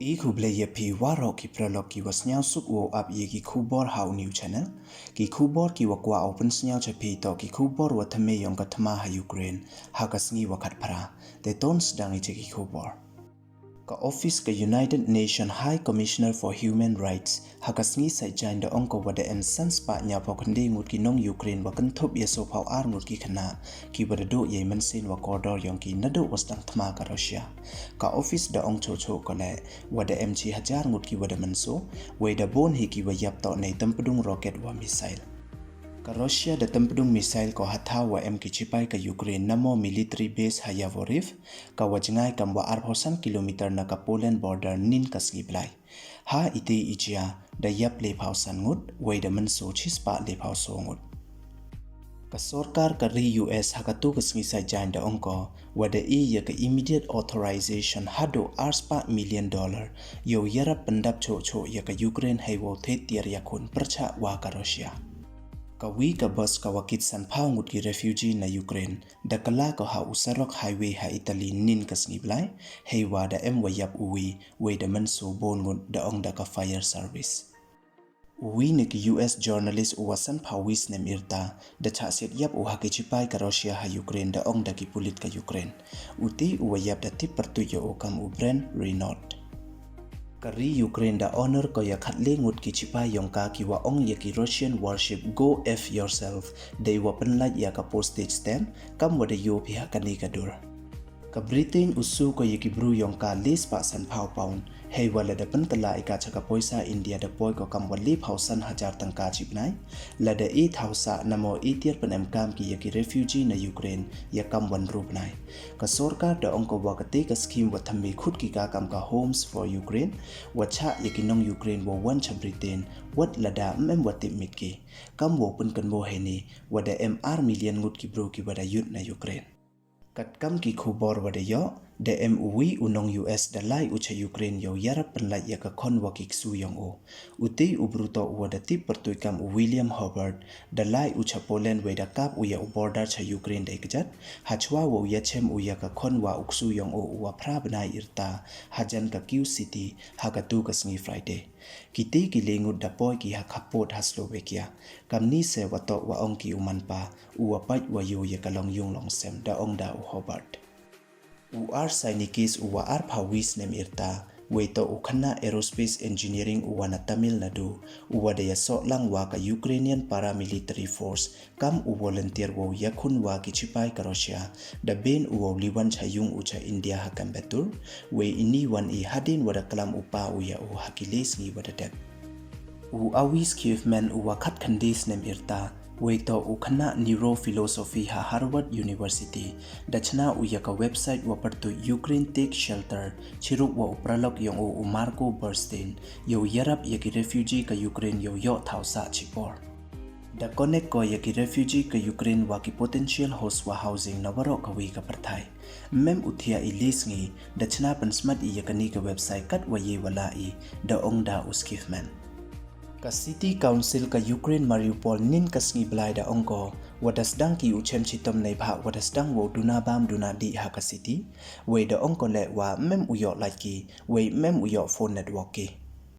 Kuble yepi waro ki prolog ki was nyau suk wo up ye ki kubor how new channel ki kubor ki wakwa open nyau chapi to ki kubor wa thame yong ka thma ha Ukraine ha kasngi wa Khatphra te ton sdang che ki kubor ka office ka United Nations High Commissioner for Human Rights ha kasngi sai jain da onko wa de sans pa nya pokndi ngut ki nong Ukraine wa kan thop ye so phau ar ngut ki khana ki wa do ye man sin wa corridor yong ki nado was dang thma ka Russia ka office da ong cho cho ko le wa de mg hajar ngut ki wa de manso we da bon hi ki wa yap to nei tampadung rocket wa missile ka Russia da tampadung missile ko hatha wa mk chipai ka Ukraine namo military base hayavoriv ka wajngai kam wa 800 km na ka Poland border nin kasgi blai ha ite ijia da yap le phau san ngut we da manso chispa le phau so ngut ka sarkar ka ri US hakatu kasngi sai jain da onko wada ya ka immediate authorization haduh $8 million yo yarap pandap cho ya ka Ukraine haywo the tiar yakun percha wa ka Russia ka wi ka bus ka wakit san phau ngut ki refugee na Ukraine da kala ko ha usarok highway ha Italy nin kasngi blai haywa da wa yap uwi we da manso bon ngut da ong da ka fire service Uwi ni ki US journalist uwasan pawis nem irta da chasit yap uha ki chipai ka Russia ha Ukraine da ong da ki pulit ka Ukraine uti uwa yap da tip pertuyo okam ubren Renault Kari Ukraine da honor ko ya khatle ngut ki chipai yong ka ki wa ong ya ki Russian warship go F yourself dei wa penlat ya ka postage stamp kam wa da yo phi ha kani ka dur ka Britain usu ko yaki bru yong ka lis pa san phau pound hei wala da pen kala ika chaka poisa India da poi ko kam wali phau san hajar tangka chipnai la da e thausa namo etier pen em kam ki yaki refugee na Ukraine ya kam wan rup nai ka sarkar da ongko wa ka te ka scheme wa thammi khut ki ka kam ka homes for Ukraine wa cha yaki nong Ukraine wa wan cha Britain wat la da mem wa tip mitki kam wo pen kan mo heni wa da MR million ngut ki bru ki wa da yut na Ukraine kat kam ki khubor wa de yo de uwi unong US da lai ucha Ukraine yo yarap penlai ya ka khon wa ki su yong o uti ubruto wa da tip pertui kam William Hobart da lai ucha Poland we da kap u ya border cha Ukraine dai kjat hachwa wo ya chem u ya ka khon wa uksu yong o wa phra banai irta hajan ka Q city ha ka tu ka sngi Friday kiti ki lengut da poi ki ha khapot ha Slovakia kamni se wa to wa ong ki umanpa u wa pat wa yo ya ka long yung long sem da ong da u Hobart u ar sainikis u wa ar phawis nem irta weito u khana aerospace engineering u wana Tamil Nadu u wa de so lang wa ka Ukrainian paramilitary force kam u volunteer wo yakhun wa ki chipai ka Russia da ben u liwan chayung u cha India ha kam betur we ini wan I hadin wa da kalam upa u ya u hakiles ngi wa da tek u awis kivman u wa khat khandis nem irta weito u khana neurophilosophy ha Harvard University dachna u ya ka website wa partu Ukraine Tech Shelter chiruk wa upralok yong u Marco Bernstein yo yarap yaki refugee ka Ukraine yo thausa chipor da connect ko yaki refugee ka Ukraine wa ki potential host wa housing nawaro ka wi ka parthai mem uthia ilis ngi dachna pansmat I yakani ka website kat wa ye wala I da ongda uskifman ka City Council ka Ukraine Mariupol nin kasngi blai da ongko wadasdang ki uchem chitom nei bha wadasdang wo duna bam duna di ha ka city we da ongko le wa mem uyo like ki we mem uyo phone network ki